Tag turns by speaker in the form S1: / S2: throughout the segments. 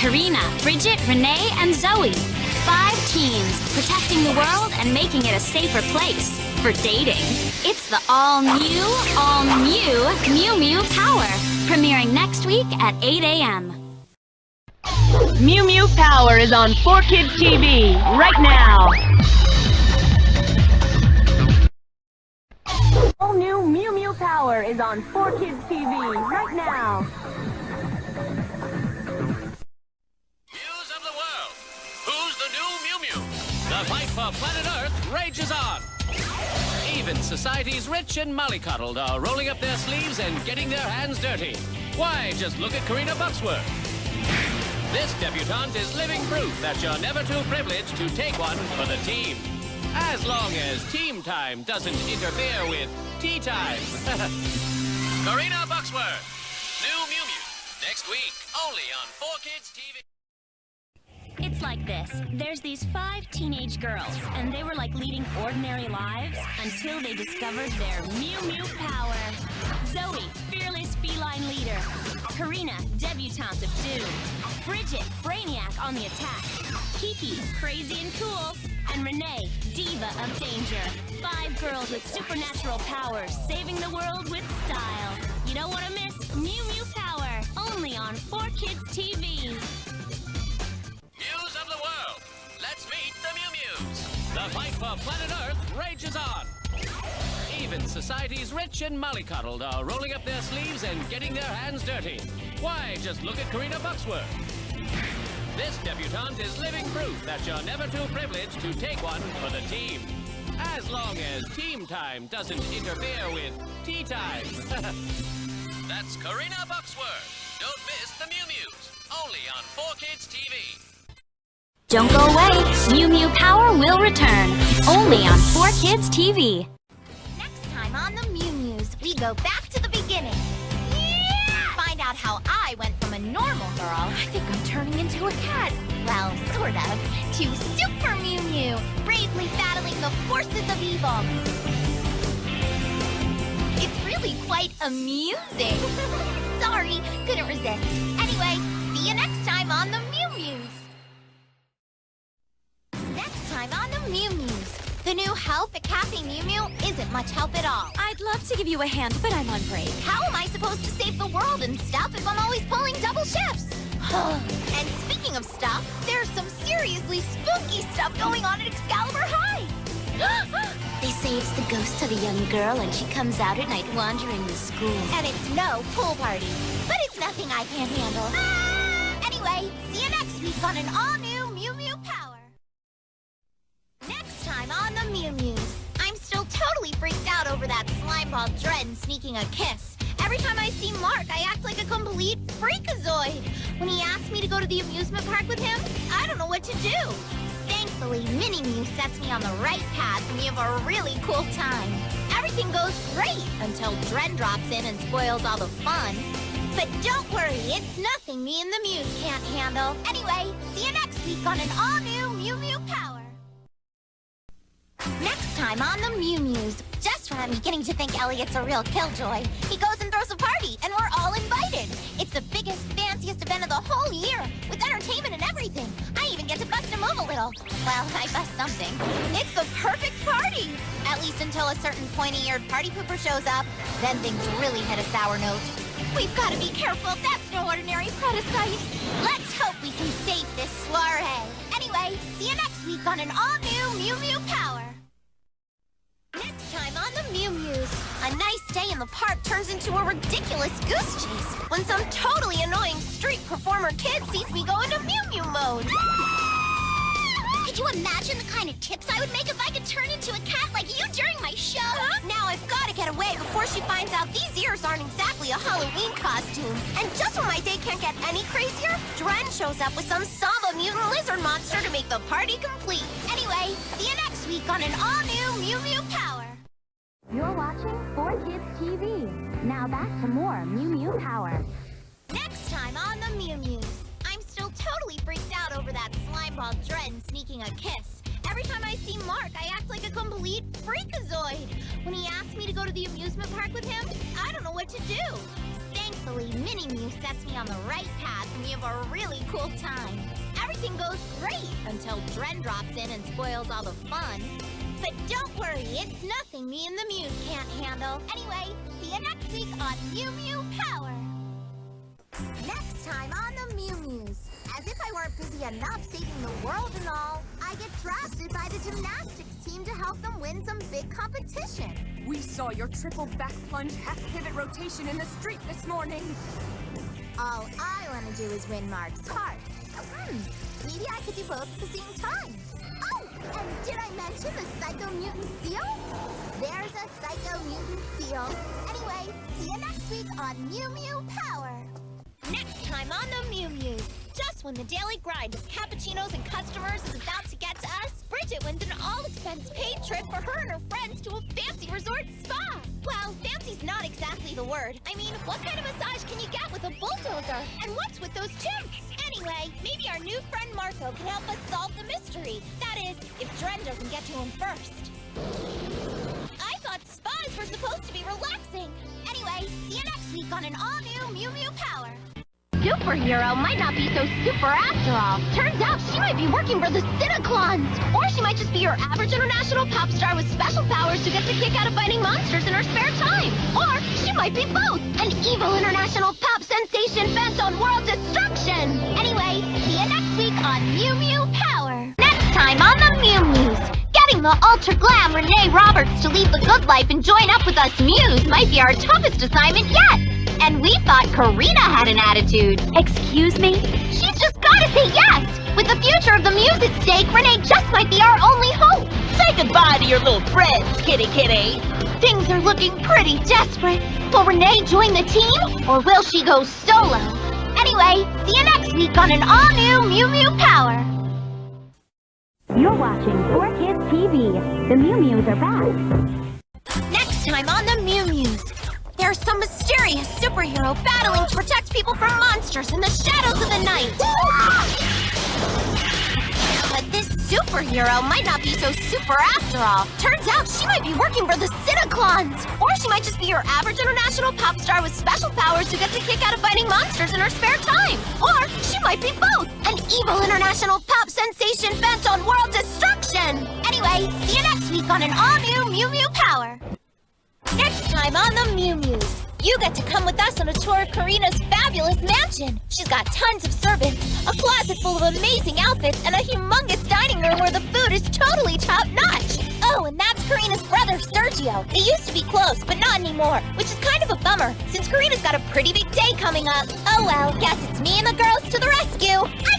S1: Karina, Bridget, Renee, and Zoe. 5 teams protecting the world and making it a safer place for dating. It's the all-new Mew Mew Power, premiering next week at 8 a.m.
S2: Mew Mew Power is on 4Kids TV right now. All new Mew Mew Power is on 4Kids TV right now.
S3: News of the world. Who's the new Mew Mew? The fight for planet Earth rages on. Even society's rich and mollycoddled are rolling up their sleeves and getting their hands dirty. Why, just look at Karina Bucksworth. This debutante is living proof that you're never too privileged to take one for the team. As long as team time doesn't interfere with tea time. Karina Bucksworth, new Mew Mew, next week, only on 4Kids TV.
S1: It's like this. There's these 5 teenage girls, and they were like leading ordinary lives until they discovered their Mew Mew Power. Zoe, fearless feline leader. Karina, debutante of doom. Bridget, brainiac on the attack. Kiki, crazy and cool. And Renee, diva of danger. 5 girls with supernatural powers, saving the world with style. You don't want to miss Mew Mew Power, only on 4Kids TV.
S3: News of the world. Let's meet the Mew Mews. The fight for planet Earth rages on. Even society's rich and mollycoddled are rolling up their sleeves and getting their hands dirty. Why, just look at Karina Bucksworth. This debutante is living proof that you're never too privileged to take one for the team. As long as team time doesn't interfere with tea time. That's Karina Bucksworth. Don't miss the Mew Mews, only on 4Kids TV.
S1: Don't go away. Mew Mew Power will return, only on 4Kids TV.
S4: Next time on the Mew Mews, we go back to the beginning. Yeah! Find out how I went from a normal girl, I think I'm turning into a cat, well, sort of, to Super Mew Mew, bravely battling the forces of evil. It's really quite amusing. Sorry, couldn't resist. Anyway, see you next time on the Mew Mews. Next time on the Mew Mews, the new Help at Cafe Mew Mew isn't much help at all.
S5: I'd love to give you a hand, but I'm on break.
S4: How am I supposed to save the world and stuff if I'm always pulling double shifts? And speaking of stuff, there's some seriously spooky stuff going on at Excalibur High.
S1: They say it's the ghost of a young girl and she comes out at night wandering the school.
S4: And it's no pool party, but it's nothing I can't handle. Anyway, see you next week on an all-new Mew Mew Power. Next time on the Mew Mews, I'm still totally freaked out over that slimeball Dren sneaking a kiss. Every time I see Mark, I act like a complete freakazoid. When he asks me to go to the amusement park with him, I don't know what to do. Thankfully, Mini Mew sets me on the right path and we have a really cool time. Everything goes great until Dren drops in and spoils all the fun. But don't worry, it's nothing me and the Mews can't handle. Anyway, see you next week on an all-new Mew Mew Power. Next time on the Mew Mews, just when I'm beginning to think Elliot's a real killjoy, he goes and throws a party, and we're all invited. It's the biggest, fanciest event of the whole year, with entertainment and everything. I even get to bust a move a little. Well, I bust something. It's the perfect party! At least until a certain pointy-eared party pooper shows up, then things really hit a sour note. We've got to be careful, that's no ordinary parasite. Let's hope we can save this soiree. Anyway, see you next week on an all-new Mew Mew Power. Next time on the Mew Mews, a nice day in the park turns into a ridiculous goose chase when some totally annoying street performer kid sees me go into Mew Mew mode. Could you imagine the kind of tips I would make if I could turn into a cat like you during my show? Now I've got to get away before she finds out these ears aren't exactly a Halloween costume. And just when my day can't get any crazier, Dren shows up with some Samba mutant lizard monster to make the party complete. Anyway, see you next week on an all-new Mew Mew Power.
S1: You're watching 4Kids TV. Now back to more Mew Mew Power.
S4: Next time on the Mew Mews, I'm still totally freaked out over that slimeball Dren sneaking a kiss. Every time I see Mark, I act like a complete freakazoid. When he asks me to go to the amusement park with him, I don't know what to do. Thankfully, Mini Mew sets me on the right path and we have a really cool time. Everything goes great until Dren drops in and spoils all the fun. But don't worry, it's nothing me and the Mews can't handle. Anyway, see you next week on Mew Mew Power. Next time on the Mew Mews. As if I weren't busy enough saving the world and all, I get drafted by the gymnastics team to help them win some big competition.
S6: We saw your triple back plunge half pivot rotation in the street this morning.
S4: All I want to do is win Mark's heart. Maybe I could do both at the same time. Oh, and did I mention the Psycho Mutant Seal? There's a Psycho Mutant Seal. Anyway, see you next week on Mew Mew Power. Next time on the Mew Mews. Just when the daily grind of cappuccinos and customers is about to get to us, Bridget wins an all-expense-paid trip for her and her friends to a fancy resort spa. Well, fancy's not exactly the word. I mean, what kind of massage can you get with a bulldozer? And what's with those chimps? Anyway, maybe our new friend Marco can help us solve the mystery. That is, if Dren doesn't get to him first. I thought spas were supposed to be relaxing. Anyway, see you next week on an all-new Mew Mew Power.
S1: Superhero might not be so super after all. Turns out she might be working for the Cineclons. Or she might just be your average international pop star with special powers who gets a kick out of fighting monsters in her spare time. Or she might be both, an evil international pop sensation bent on world destruction. Anyway, see you next week on Mew Mew Power. Next time on the Mew Mews. Getting the ultra-glam Renee Roberts to leave the good life and join up with us Mews might be our toughest assignment yet. And we thought Karina had an attitude. Excuse me? She's just gotta say yes! With the future of the Mews at stake, Renee just might be our only hope. Say goodbye to your little friends, kitty kitty. Things are looking pretty desperate. Will Renee join the team, or will she go solo? Anyway, see you next week on an all-new Mew Mew Power.
S2: You're watching 4Kids TV. The Mew Mews are back.
S4: Next time on the Mew Mews. There's some mysterious superhero battling to protect people from monsters in the shadows of the night. But this superhero might not be so super after all. Turns out she might be working for the Cineclons. Or she might just be your average international pop star with special powers who gets a kick out of fighting monsters in her spare time. Or she might be both, an evil international pop sensation bent on world destruction. Anyway, see you next week on an all-new Mew Mew Power. Next time on the Mew Mews, you get to come with us on a tour of Karina's fabulous mansion. She's got tons of servants, a closet full of amazing outfits, and a humongous dining room where the food is totally top-notch. Oh, and that's Karina's brother, Sergio. They used to be close, but not anymore, which is kind of a bummer, since Karina's got a pretty big day coming up. Oh well, guess it's me and the girls to the rescue. I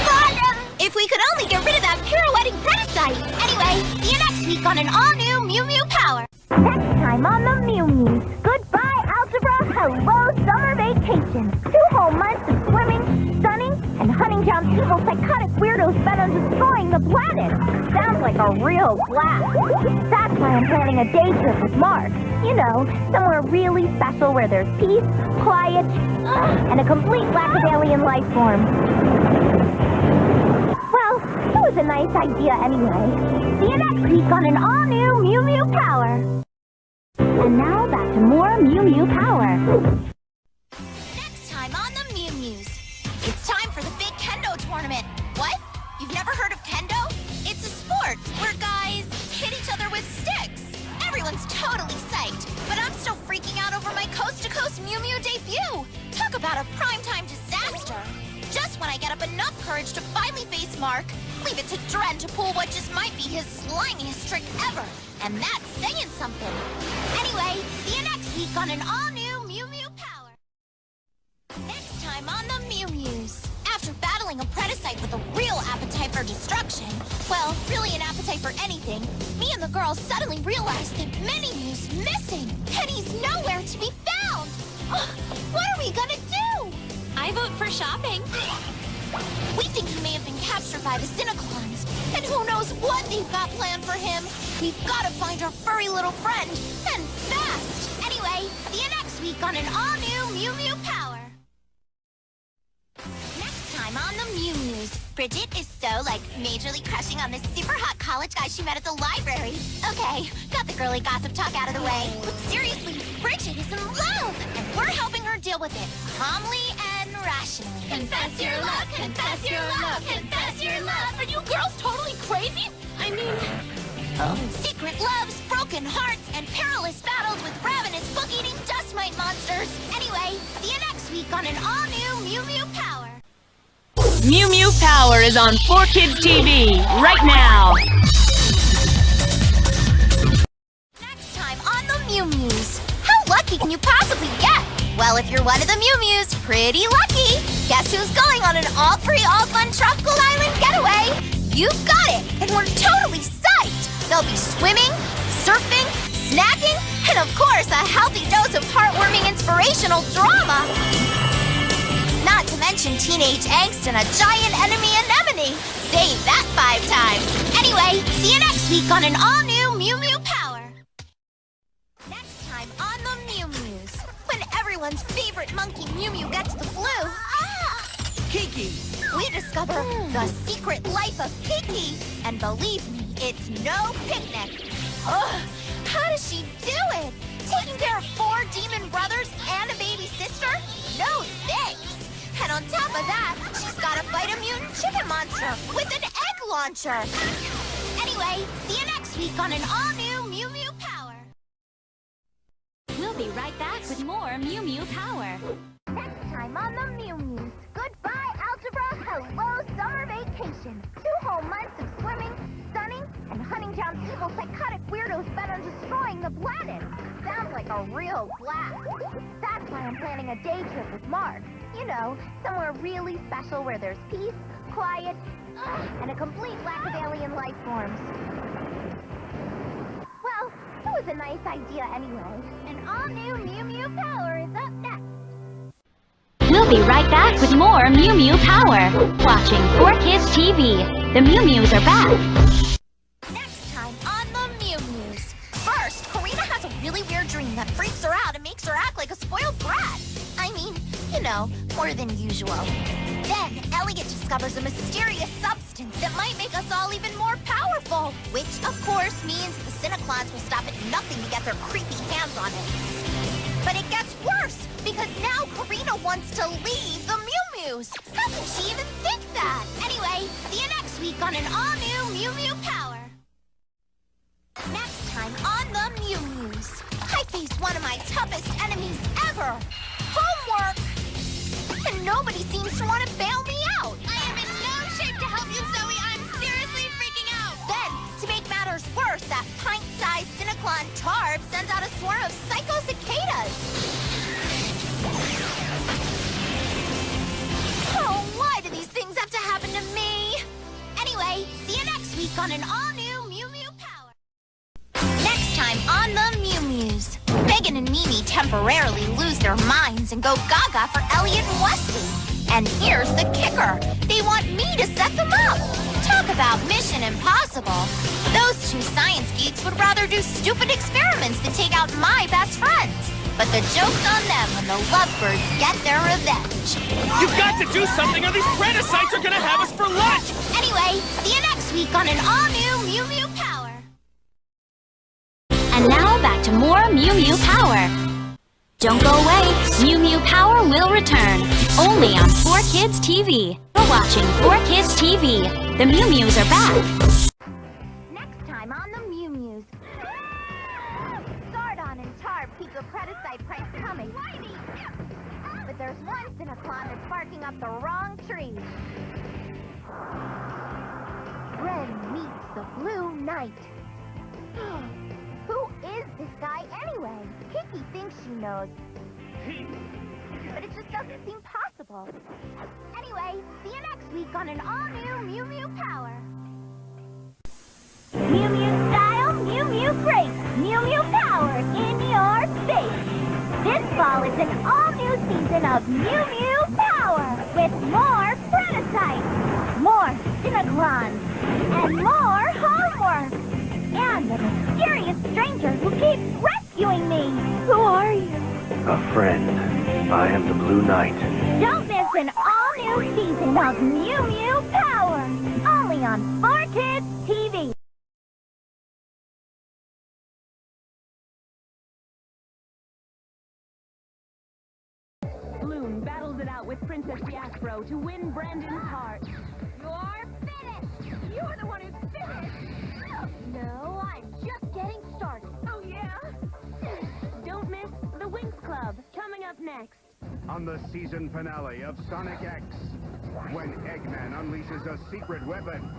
S4: got him! If we could only get rid of that pirouetting parasite. Anyway, see you next week on an all-new Mew Mew Power.
S1: Next time on the Mew Mews. Goodbye, Algebra. Hello, summer vacation. 2 whole months of swimming, sunning, and hunting down evil psychotic weirdos bent on destroying the planet. Sounds like a real blast. That's why I'm planning a day trip with Mark. You know, somewhere really special where there's peace, quiet, and a complete lack of alien life forms. Well, it was a nice idea anyway. See you next week on an all-new Mew Mew Power. And now back to more Mew Mew Power.
S4: Next time on the Mew Mews. It's time for the big Kendo tournament. What? You've never heard of Kendo? It's a sport where guys hit each other with sticks. Everyone's totally psyched, but I'm still freaking out over my coast-to-coast Mew Mew debut. Talk about a primetime disaster. Just when I get up enough courage to finally face Mark, leave it to Dren to pull what just might be his slimiest trick ever. And that's saying something. Anyway, see you next week on an all-new Mew Mew Power. Next time on the Mew Mews. After battling a Predacite with a real appetite for destruction, well, really an appetite for anything, me and the girls suddenly realized that Mini Mew's missing, and he's nowhere to be found. What are we gonna do?
S5: I vote for shopping.
S4: We think he may have been captured by the Cineclons, and who knows what they've got planned for him. We've got to find our furry little friend, and fast. Anyway, see you next week on an all-new Mew Mew Power. Next time on the Mew Mews, Bridget is so, majorly crushing on this super hot college guy she met at the library. Okay, got the girly gossip talk out of the way. But seriously, Bridget is in love, and we're helping her deal with it calmly and rationally.
S1: Confess your love, confess your love, confess your love. Are you girls totally crazy? I mean...
S4: Secret loves, broken hearts, and perilous battles with ravenous book-eating dust mite monsters. Anyway, see you next week on an all-new Mew Mew Power.
S2: Mew Mew Power is on 4Kids TV right now.
S4: Next time on the Mew Mews. How lucky can you possibly get? Well, if you're one of the Mew Mews, pretty lucky. Guess who's going on an all-free, all-fun tropical island getaway? You've got it, and we're totally psyched. There'll be swimming, surfing, snacking, and of course, a healthy dose of heartwarming, inspirational drama. Not to mention teenage angst and a giant enemy anemone. Say that 5 times. Anyway, see you next week on an all-new Mew Mew Power. Next time on the Mew Mews, when everyone's favorite monkey Mew Mew gets the flu.
S7: Kiki!
S4: We discover the secret life of Kiki. And believe me, it's no picnic. Ugh, how does she do it? Taking care of 4 demon brothers and a baby sister? No thanks. And on top of that, she's got to fight a mutant chicken monster with an egg launcher. Anyway, see you next week on an all-new Mew Mew Power.
S1: We'll be right back with more Mew Mew Power.
S4: Next time on the Mew Mews. Goodbye, algebra. Hello, summer vacation. 2 whole months of swimming, sunning, and hunting down evil psychotic weirdos bent on destroying the planet. Sounds like a real blast. That's why I'm planning a day trip with Mark. You know, somewhere really special where there's peace, quiet, and a complete lack of alien life forms. Well, it was a nice idea anyway. An all-new Mew Mew Power is up next.
S1: We'll be right back with more Mew Mew Power. Watching 4Kids TV. The Mew Mews are back.
S4: Next time on the Mew Mews. First, Karina has a really weird dream that freaks her out and makes her act like a spoiled brat. I mean, you know, more than usual. Then, Elliot discovers a mysterious substance that might make us all even more powerful. Which, of course, means the Cineclons will stop at nothing to get their creepy hands on it. But it gets worse, because now Karina wants to leave the Mew Mews. How can she even think that? Anyway, see you next week on an all-new Mew Mew Power. Next time on the Mew Mews, I face one of my toughest enemies ever. Homework! And nobody seems to want to bail me out. I am in no shape to help you, Zoe. I'm seriously freaking out. Then, to make matters worse, that pint-sized Cineclon Tarb sends out a swarm of psycho cicadas. Oh, why do these things have to happen to me? Anyway, see you next week on an all-new Mew Mew Power. Next time on the Mew Mews, Megan and Mimi temporarily lose their minds and go gaga for Elliot and Wesley. And here's the kicker. They want me to set them up. Talk about Mission Impossible. Those 2 science geeks would rather do stupid experiments than take out my best friends. But the joke's on them when the lovebirds get their revenge.
S7: You've got to do something or these Predicites are gonna have us for lunch!
S4: Anyway, see you next week on an all-new Mew Mew Power.
S1: And now back to more Mew Mew Power. Don't go away. Mew Mew Power will return. Only on 4Kids TV. We're watching 4Kids TV. The Mew Mews are back.
S4: Next time on the Mew Mews. Zardon and Tarb keep the Predicite pranks coming. But there's one Cineclon that's barking up the wrong tree. Ren meets the Blue Knight. Who is this guy anyway? Kiki thinks she knows. But it just doesn't seem possible. Anyway, see you next week on an all-new Mew Mew Power. Mew Mew style, Mew Mew grace, Mew Mew Power in your face. This fall is an all-new season of Mew Mew Power with more Predicites, more Cineclons, and more homework. And a mysterious stranger who keeps rescuing me. Who are you?
S8: A friend. I am the Blue Knight.
S4: Don't miss an all-new season of Mew Mew Power.
S2: hero to win Brandon's heart.
S4: You're finished! You're the one who's finished! No, I'm just getting started.
S2: Oh, yeah? Don't miss the Winx Club, coming up next.
S8: On the season finale of Sonic X, when Eggman unleashes a secret weapon,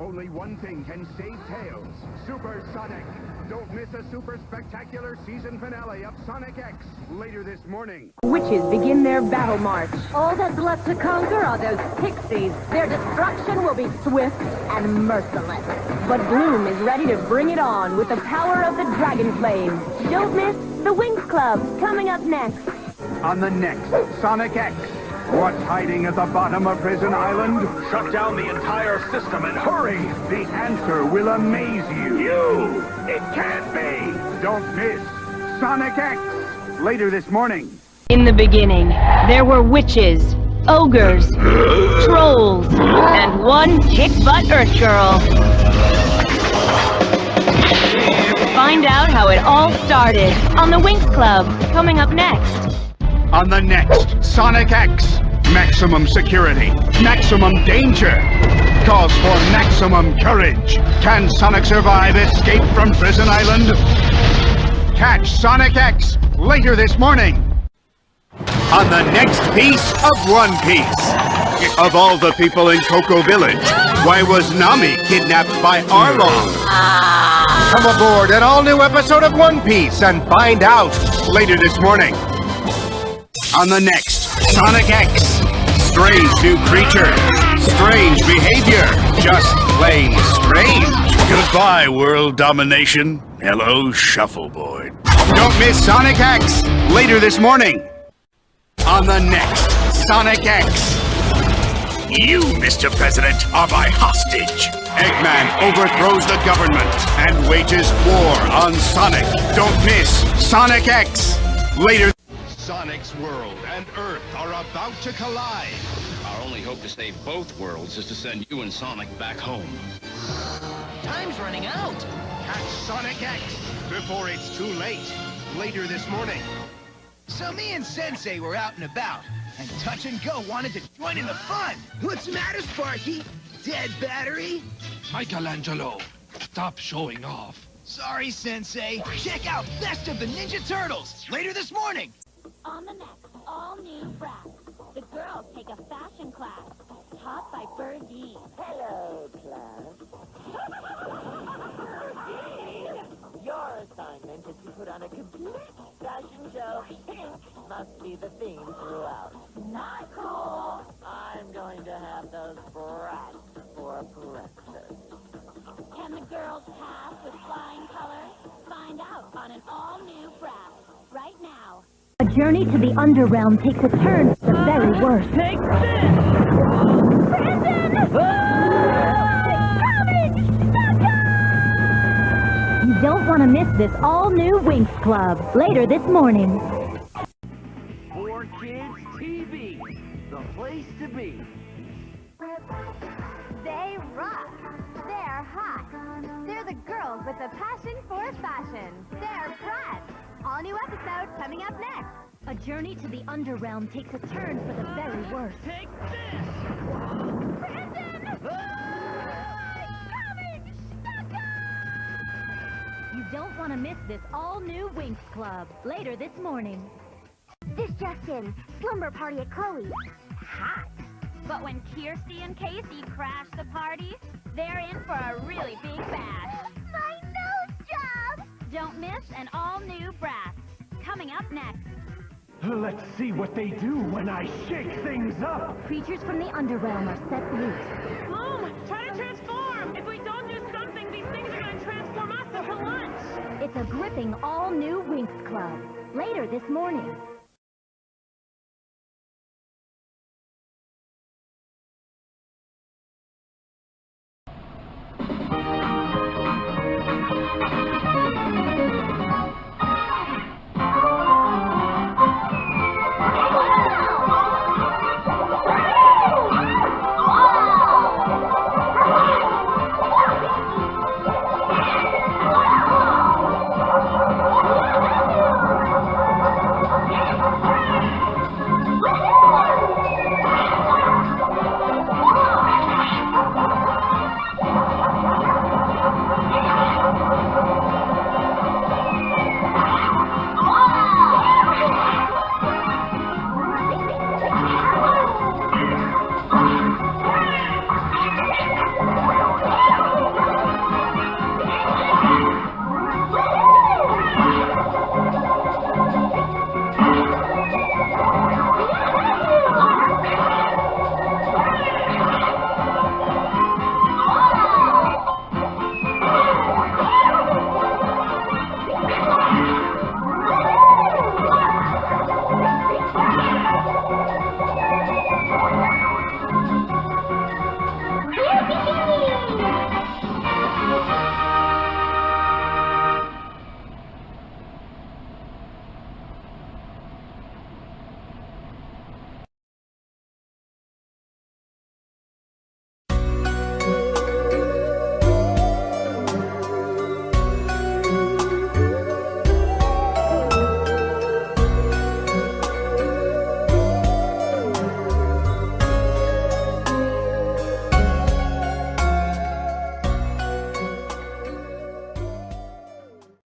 S8: only one thing can save Tails: Super Sonic. Don't miss a super spectacular season finale of Sonic X later this morning.
S2: Witches begin their battle march.
S9: All that's left to conquer are those pixies. Their destruction will be swift and merciless.
S2: But Bloom is ready to bring it on with the power of the Dragon Flame. Don't miss the Winx Club, coming up next.
S8: On the next Sonic X, what's hiding at the bottom of Prison Island?
S7: Shut down the entire system and hurry!
S8: The answer will amaze you.
S7: You! It can't be!
S8: Don't miss Sonic X later this morning.
S2: In the beginning, there were witches, ogres, trolls, and one kick-butt Earth Girl. Find out how it all started on the Winx Club, coming up next.
S8: On the next Sonic X, maximum security, maximum danger, calls for maximum courage. Can Sonic survive escape from Prison Island? Catch Sonic X later this morning. On the next piece of One Piece. Of all the people in Cocoa Village, why was Nami kidnapped by Arlong? Come aboard an all-new episode of One Piece and find out later this morning. On the next Sonic X, strange new creature, strange behavior, just plain strange.
S10: Goodbye, world domination. Hello, Shuffleboard.
S8: Don't miss Sonic X later this morning. On the next Sonic X.
S10: You, Mr. President, are my hostage.
S8: Eggman overthrows the government and wages war on Sonic. Don't miss Sonic X later.
S11: Sonic's world and Earth are about to collide.
S12: Our only hope to save both worlds is to send you and Sonic back home.
S11: Time's running out. Catch Sonic X before it's too late later this morning.
S13: So me and Sensei were out and about, and Touch and Go wanted to join in the fun. What's the matter, Sparky? Dead battery?
S14: Michelangelo, stop showing off.
S13: Sorry, Sensei. Check out Best of the Ninja Turtles later this morning.
S1: On the next all-new Brat, the girls take a fashion class taught by Birdie.
S15: Hello, class. Your assignment is to put on a complete fashion show. Pink must be the theme throughout.
S1: Not cool.
S15: I'm going to have those brats for breakfast.
S1: Can the girls pass with flying colors? Find out on an all-new Brat right now.
S9: A journey to the underrealm takes a turn for the very worst.
S2: Take this!
S9: Brandon! You don't want to miss this all-new Winx Club later this morning.
S16: 4Kids TV, the place to be.
S17: They rock. They're hot. They're the girls with a passion for fashion. They're Pratt. All new episode coming up next.
S9: A journey to the underrealm takes a turn for the very worst.
S2: Take this!
S17: Brandon!
S9: You don't want to miss this all-new Winx Club later this morning.
S17: This just in. Slumber party at Chloe's. Hot.
S1: But when Kirsty and Casey crash the party, they're in for a really big bash.
S17: My nose job!
S1: Don't miss an all-new Brat. Coming up next.
S7: Let's see what they do when I shake things up.
S9: Creatures from the underrealm are set loose.
S2: Bloom, try to transform! If we don't do something, these things are gonna transform us into lunch!
S9: It's a gripping all-new Winx Club later this morning.